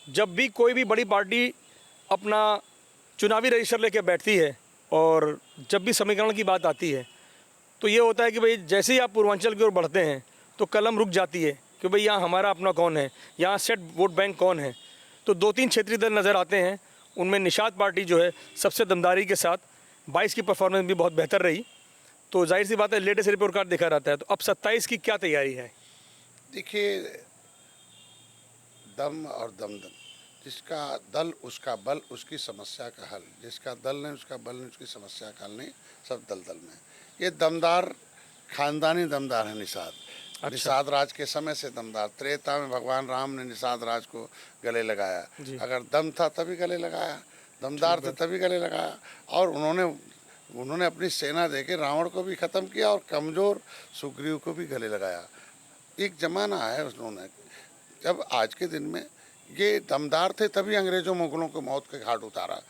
जब भी कोई भी बड़ी पार्टी अपना चुनावी रजिस्टर लेके बैठती है और जब भी समीकरण की बात आती है तो ये होता है कि भाई जैसे ही आप पूर्वांचल की ओर बढ़ते हैं तो कलम रुक जाती है कि भाई यहाँ हमारा अपना कौन है, यहाँ सेट वोट बैंक कौन है। तो 2-3 क्षेत्रीय दल नज़र आते हैं, उनमें निषाद पार्टी जो है सबसे दमदारी के साथ 22 की परफॉर्मेंस भी बहुत बेहतर रही। तो जाहिर सी बात है लेटेस्ट रिपोर्ट कार्ड देखा रहता है। तो अब 27 की क्या तैयारी है? देखिए, दम और दमदम, जिसका दल उसका बल, उसकी समस्या का हल। जिसका दल नहीं उसका बल नहीं, उसकी समस्या का हल नहीं। सब दल दल में ये दमदार, खानदानी दमदार है निषाद। अच्छा। निषाद राज के समय से दमदार। त्रेता में भगवान राम ने निषाद राज को गले लगाया। अगर दम था तभी गले लगाया, दमदार थे तभी गले लगाया। और उन्होंने अपनी सेना देके रावण को भी ख़त्म किया और कमज़ोर सुग्रीव को भी गले लगाया। एक ज़माना है उन्होंने, जब आज के दिन में ये दमदार थे तभी अंग्रेज़ों मुगलों को मौत के घाट उतारा।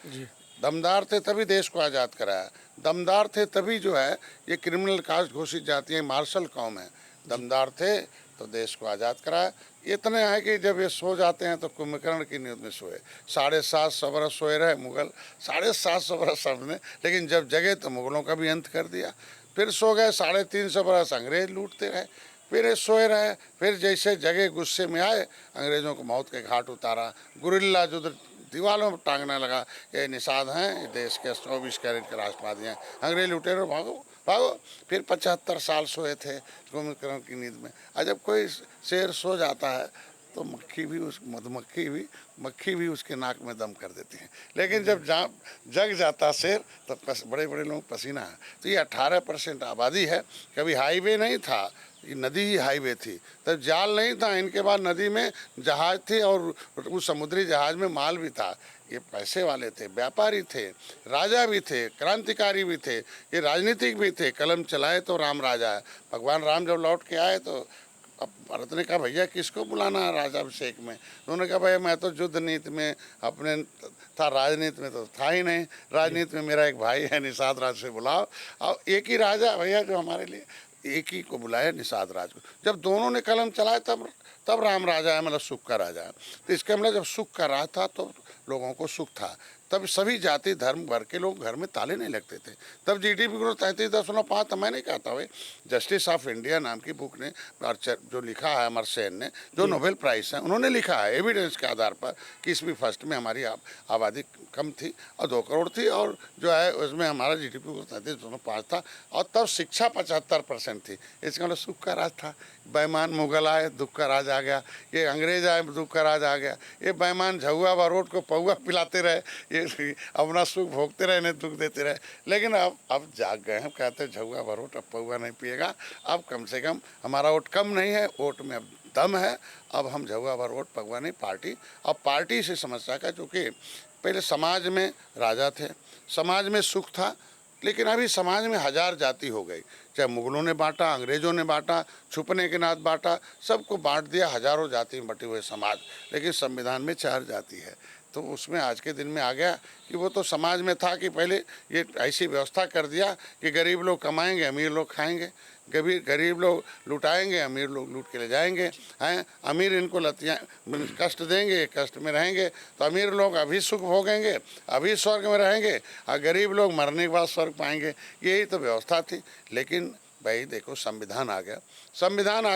दमदार थे तभी देश को आज़ाद कराया। दमदार थे तभी जो है ये क्रिमिनल कास्ट घोषित जाती है, मार्शल कौम है। दमदार थे तो देश को आज़ाद कराया। इतने है कि जब ये सो जाते हैं तो कुंभकर्ण की नींद में सोए। 750 बरस सोए रहे मुगल, 750 बरस सबने, लेकिन जब जगे तो मुगलों का भी अंत कर दिया। फिर सो गए, 350 बरस अंग्रेज लूटते रहे। फिर ये सोए रहे, फिर जैसे जगह गुस्से में आए अंग्रेज़ों को मौत के घाट उतारा। गुरिल्ला युद्ध दीवालों पर टांगने लगा, ये निषाद हैं, ये देश के 24 कैरेट के राष्ट्रवादी हैं, अंग्रेज लुटेरे भागो भागो। फिर 75 साल सोए थे कुंभकर्ण की नींद में। और जब कोई शेर सो जाता है तो मक्खी भी उसके नाक में दम कर देती है। लेकिन जब जग जाता शेर तो बड़े बड़े लोग पसीना है। तो ये 18% आबादी है। कभी हाईवे नहीं था, ये नदी ही हाईवे थी। तब जाल नहीं था, इनके बाद नदी में जहाज थे और उस समुद्री जहाज में माल भी था। ये पैसे वाले थे, व्यापारी थे, राजा भी थे, क्रांतिकारी भी थे, ये राजनीतिक भी थे। कलम चलाए तो राम राजा है। भगवान राम जब लौट के आए तो अब भरत ने कहा भैया किसको बुलाना है राजाभिषेक में। उन्होंने कहा भैया मैं तो युद्ध नीति में अपने था, राजनीति में तो था ही नहीं। राजनीति में मेरा एक भाई है निषाद राज से बुलाओ। और एक ही राजा भैया जो हमारे लिए, एक ही को बुलाया निषाद राज को। जब दोनों ने कलम चलाए तब राम राजा है, मतलब सुख का राजा है। तो इसका मतलब जब सुख का राज था तो लोगों को सुख था। तब सभी जाति धर्म भर के लोग घर में ताले नहीं लगते थे। तब जीडीपी ग्रोथ 33.5 था। मैं नहीं कहता हुए, जस्टिस ऑफ इंडिया नाम की बुक ने जो लिखा है अमर सेन ने, जो नोबेल प्राइज है, उन्होंने लिखा है एविडेंस के आधार पर कि ईस्वी फर्स्ट में हमारी आबादी कम थी और 2 करोड़ थी, और जो है उसमें हमारा जीडीपी ग्रोथ 33.5 था। और तब शिक्षा 75% थी। इसका मतलब सुख का राज था। बेईमान मुगल आए, दुख का राज आ गया। ये अंग्रेज आए, दुख का राज आ गया। ये बेईमान झुआ बारोट को पौआ पिलाते रहे, ये अपना सुख भोगते रहे, इन्हें दुख देते रहे। लेकिन अब जाग गए हैं, कहते हैं झुआ बारोट अब पौआ नहीं पिएगा। अब कम से कम हमारा वोट कम नहीं है, वोट में अब दम है। अब हम झुआ बारोट पौआ नहीं, पार्टी। अब पार्टी से समस्या का, चूँकि पहले समाज में राजा थे, समाज में सुख था, लेकिन अभी समाज में 1000 जाति हो गई। चाहे मुगलों ने बांटा, अंग्रेज़ों ने बांटा, छुपने के नाथ बांटा, सबको बांट दिया, हजारों जाति में बटे हुए समाज। लेकिन संविधान में 4 जाति है। तो उसमें आज के दिन में आ गया कि वो तो समाज में था कि पहले ये ऐसी व्यवस्था कर दिया कि गरीब लोग कमाएंगे, अमीर लोग खाएंगे। गरीब लोग लुटाएंगे, अमीर लोग लूट के ले जाएंगे हैं। अमीर इनको लतियाँ कष्ट देंगे, कष्ट में रहेंगे, तो अमीर लोग अभी सुख भोगेंगे, अभी स्वर्ग में रहेंगे, और गरीब लोग मरने के बाद स्वर्ग पाएंगे। यही तो व्यवस्था थी। लेकिन भाई देखो, संविधान आ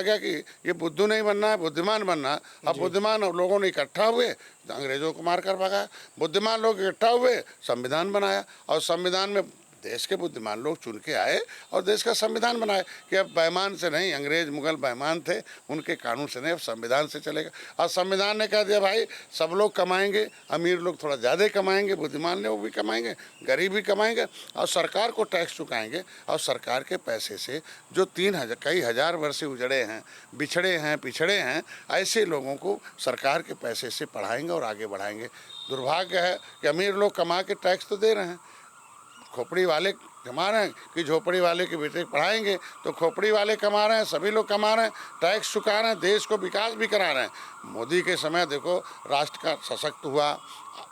गया कि ये बुद्धू नहीं बनना है, बुद्धिमान बनना है। अब बुद्धिमान लोगों ने इकट्ठा हुए, अंग्रेजों को मार कर भगाया। बुद्धिमान लोग इकट्ठा हुए, संविधान बनाया, और संविधान में देश के बुद्धिमान लोग चुन के आए और देश का संविधान बनाए कि अब बेईमान से नहीं, अंग्रेज मुगल बेईमान थे, उनके कानून से नहीं, अब संविधान से चलेगा। और संविधान ने कह दिया भाई सब लोग कमाएंगे, अमीर लोग थोड़ा ज़्यादा कमाएंगे, बुद्धिमान लोग भी कमाएंगे, गरीब भी कमाएंगे, और सरकार को टैक्स चुकाएंगे। और सरकार के पैसे से जो कई हज़ार वर्ष से उजड़े हैं, बिछड़े हैं, पिछड़े हैं, ऐसे लोगों को सरकार के पैसे से पढ़ाएंगे और आगे बढ़ाएंगे। दुर्भाग्य है कि अमीर लोग कमा के टैक्स तो दे रहे हैं, खोपड़ी वाले कमा रहे हैं कि झोपड़ी वाले के बेटे पढ़ाएंगे, तो खोपड़ी वाले कमा रहे हैं, सभी लोग कमा रहे हैं, टैक्स चुका रहे हैं, देश को विकास भी करा रहे हैं। मोदी के समय देखो राष्ट्र का सशक्त हुआ,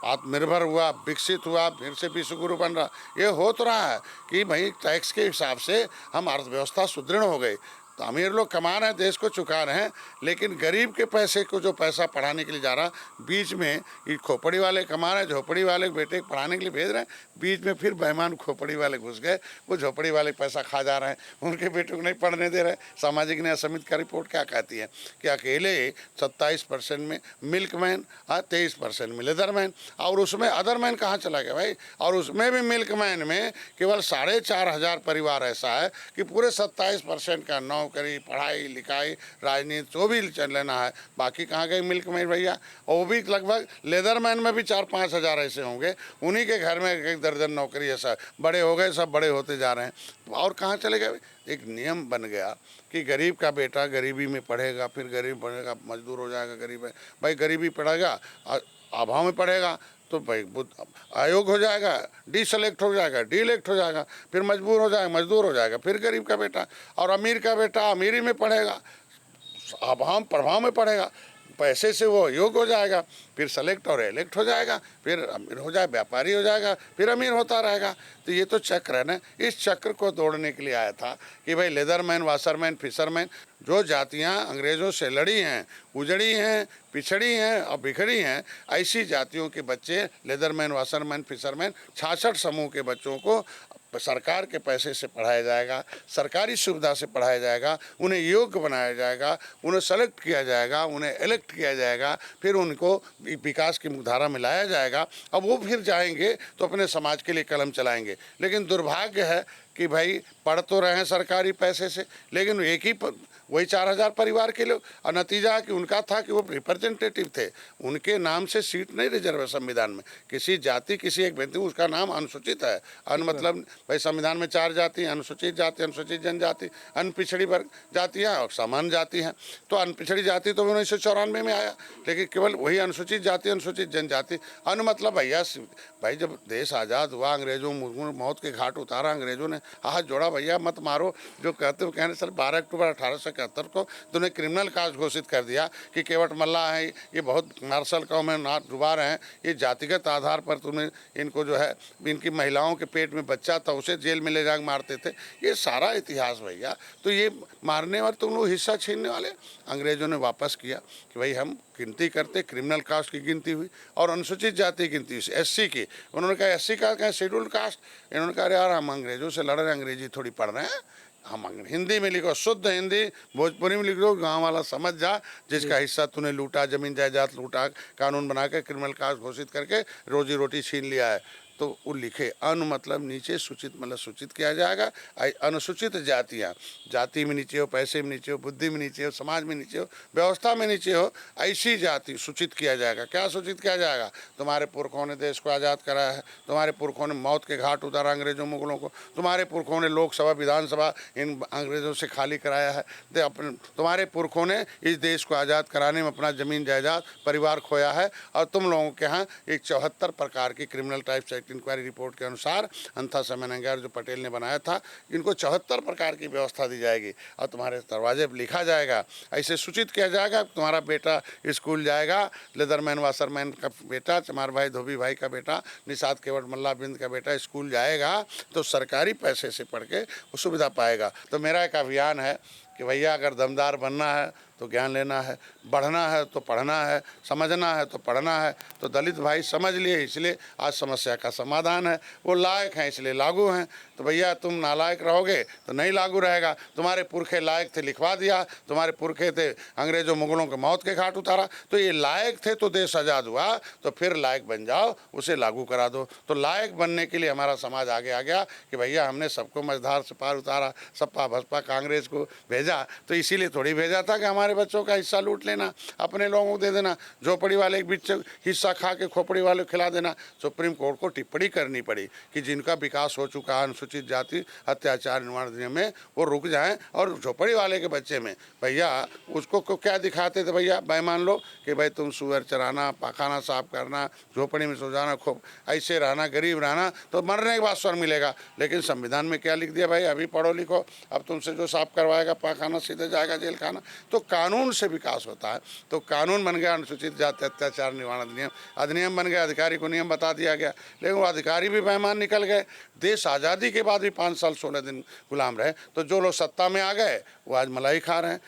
आत्मनिर्भर हुआ, विकसित हुआ, फिर से विश्वगुरु बन रहा। ये हो तो रहा है कि भाई टैक्स के हिसाब से हम अर्थव्यवस्था सुदृढ़ हो गई। तो अमीर लोग कमा रहे हैं, देश को चुका रहे हैं, लेकिन गरीब के पैसे को जो पैसा पढ़ाने के लिए जा रहा, बीच में ये खोपड़ी वाले कमा रहे हैं, झोपड़ी वाले बेटे को पढ़ाने के लिए भेज रहे हैं, बीच में फिर बेईमान खोपड़ी वाले घुस गए, वो झोपड़ी वाले पैसा खा जा रहे हैं, उनके बेटों को नहीं पढ़ने दे रहे। सामाजिक न्याय समिति का रिपोर्ट क्या कहती है कि अकेले 27% में मिल्कमैन, 23% में लेदरमैन, और उसमें अदरमैन कहाँ चला गया भाई? और उसमें भी मिल्कमैन में केवल 4,500 परिवार ऐसा है कि पूरे 27% का नौकरी, पढ़ाई लिखाई, राजनीति जो भी लेना है, बाकी कहाँ गए मिल्कमैन भैया? और वो भी लगभग लेदरमैन में भी 4-5 हज़ार ऐसे होंगे, उन्हीं के घर में एक दर्जन नौकरी ऐसा, बड़े हो गए, सब बड़े होते जा रहे हैं, और कहाँ चले गए? एक नियम बन गया कि गरीब का बेटा गरीबी में पढ़ेगा, फिर गरीब पढ़ेगा, मजदूर हो जाएगा, गरीब है भाई, गरीबी पढ़ेगा, अभाव में पढ़ेगा तो भाई आयोग हो जाएगा, डिसेलेक्ट हो जाएगा, डीलेक्ट हो जाएगा, फिर मजबूर हो जाएगा, मजदूर हो जाएगा, फिर गरीब का बेटा, और अमीर का बेटा अमीरी में पढ़ेगा, अभाव प्रभाव में पढ़ेगा, पैसे से वो योग्य हो जाएगा, फिर सेलेक्ट और इलेक्ट हो जाएगा, फिर अमीर हो जाए, व्यापारी हो जाएगा, फिर अमीर होता रहेगा। तो ये तो चक्र है ना। इस चक्र को तोड़ने के लिए आया था कि भाई लेदरमैन, वाशरमैन, फिशरमैन, जो जातियां अंग्रेज़ों से लड़ी हैं, उजड़ी हैं, पिछड़ी हैं और बिखरी हैं, ऐसी जातियों के बच्चे लेदरमैन, वाशरमैन, फिशरमैन 66 समूह के बच्चों को सरकार के पैसे से पढ़ाया जाएगा, सरकारी सुविधा से पढ़ाया जाएगा, उन्हें योग्य बनाया जाएगा, उन्हें सेलेक्ट किया जाएगा, उन्हें इलेक्ट किया जाएगा, फिर उनको विकास की मुख्यधारा में लाया जाएगा। अब वो फिर जाएंगे तो अपने समाज के लिए कलम चलाएंगे। लेकिन दुर्भाग्य है कि भाई पढ़ तो रहे हैं सरकारी पैसे से, लेकिन एक ही वही 4,000 परिवार के लोग, और नतीजा कि उनका था कि वो रिप्रेजेंटेटिव थे, उनके नाम से सीट नहीं रिजर्व है संविधान में, किसी जाति, किसी एक व्यक्ति, उसका नाम अनुसूचित है। मतलब भाई संविधान में 4 जाति, अनुसूचित जाति, अनुसूचित जनजाति, अन पिछड़ी वर्ग जातियाँ और सामान्य जाति हैं। तो अन पिछड़ी जाति तो 1994 में आया, लेकिन केवल वही अनुसूचित जाति, अनुसूचित जनजाति, अन मतलब भैया भाई जब देश आज़ाद हुआ, अंग्रेजों मौत के घाट उतारा, अंग्रेजों ने हाथ जोड़ा, भैया मत मारो, जो कहते हो कहने सर 12 अक्टूबर 1871 को तुमने क्रिमिनल कास्ट घोषित कर दिया कि केवट मल्ला है, ये बहुत मार्शल कौम है, ना डुबा रहे हैं, ये जातिगत आधार पर तुमने इनको जो है, इनकी महिलाओं के पेट में बच्चा था उसे जेल में ले जाकर मारते थे, ये सारा इतिहास भैया। तो ये मारने वाले तुम लोग हिस्सा छीनने वाले, अंग्रेजों ने वापस किया कि भाई हम गिनती करते, क्रिमिनल कास्ट की गिनती हुई और अनुसूचित जाति की गिनती, SC की। उन्होंने कहा SC का क्या शेड्यूल्ड कास्ट, इन्होंने कहा यार हम अंग्रेजों से लड़ रहे हैं, अंग्रेजी थोड़ी पढ़ रहे हैं, हम हिंदी में लिखो, शुद्ध हिंदी, भोजपुरी में लिख दो, गाँव वाला समझ जा, जिसका हिस्सा तूने लूटा, जमीन जायदाद लूटा, कानून बना के क्रिमिनल कास्ट घोषित करके रोजी रोटी छीन लिया है। तो वो लिखे अनु मतलब नीचे, सूचित मतलब सूचित किया जाएगा। अनुसूचित जातियाँ, जाति में नीचे हो, पैसे में नीचे हो, बुद्धि में नीचे हो, समाज में नीचे हो, व्यवस्था में नीचे हो, ऐसी जाति सूचित किया जाएगा। क्या सूचित किया जाएगा? तुम्हारे पुरखों ने देश को आज़ाद कराया है, तुम्हारे पुरखों ने मौत के घाट उतारा अंग्रेजों मुगलों को, तुम्हारे पुरखों ने लोकसभा विधानसभा इन अंग्रेजों से खाली कराया है, तुम्हारे पुरखों ने इस देश को आज़ाद कराने में अपना ज़मीन जायदाद परिवार खोया है, और तुम लोगों के यहाँ एक 74 प्रकार की क्रिमिनल टाइप्स इंक्वायरी रिपोर्ट के अनुसार अंथा समन्वयकार जो पटेल ने बनाया था, इनको 74 प्रकार की व्यवस्था दी जाएगी और तुम्हारे दरवाजे पर लिखा जाएगा, ऐसे सूचित किया जाएगा। तुम्हारा बेटा स्कूल जाएगा, लेदरमैन वाशरमैन का बेटा, चमार भाई धोबी भाई का बेटा, निषाद केवट मल्ला बिंद का बेटा स्कूल जाएगा तो सरकारी पैसे से पढ़ के वो सुविधा पाएगा। तो मेरा एक अभियान है कि भैया अगर दमदार बनना है तो ज्ञान लेना है, बढ़ना है तो पढ़ना है, समझना है तो पढ़ना है। तो दलित भाई समझ लिए, इसलिए आज समस्या का समाधान है। वो लायक हैं इसलिए लागू हैं। तो भैया तुम नालायक रहोगे तो नहीं लागू रहेगा। तुम्हारे पुरखे लायक थे, लिखवा दिया, तुम्हारे पुरखे थे अंग्रेजों मुगलों के मौत के घाट उतारा, तो ये लायक थे तो देश आज़ाद हुआ, तो फिर लायक बन जाओ, उसे लागू करा दो। तो लायक बनने के लिए हमारा समाज आगे आ गया कि भैया हमने सबको मझधार से पार उतारा, सपा बसपा कांग्रेस को भेजा, तो इसीलिए थोड़ी भेजा था कि हमारे बच्चों का हिस्सा लूट लेना, अपने लोगों को दे देना, झोपड़ी वाले के बीच हिस्सा खा के खोपड़ी वाले को खिला देना। सुप्रीम कोर्ट को टिप्पणी करनी पड़ी कि जिनका विकास हो चुका है अनुसूचित जाति अत्याचार निवारण में, वो रुक जाएं, और झोपड़ी वाले के बच्चे में भैया उसको क्या दिखाते थे भैया, बेईमान लोग, कि भाई तुम सुअर चराना, पाखाना साफ करना, झोपड़ी में सो जाना, खूब ऐसे रहना, गरीब रहना, तो मरने के बाद स्वर्ग मिलेगा। लेकिन संविधान में क्या लिख दिया भाई, अभी पढ़ो लिखो, अब तुमसे जो साफ करवाएगा पाखाना सीधे जाएगा जेल खाना। तो कानून से विकास होता है। तो कानून बन गया अनुसूचित जाति अत्याचार निवारण अधिनियम, अधिनियम बन गया, अधिकारी को नियम बता दिया गया, लेकिन वो अधिकारी भी बेईमान निकल गए। देश आज़ादी के बाद भी 5 साल 16 दिन गुलाम रहे, तो जो लोग सत्ता में आ गए वो आज मलाई खा रहे हैं।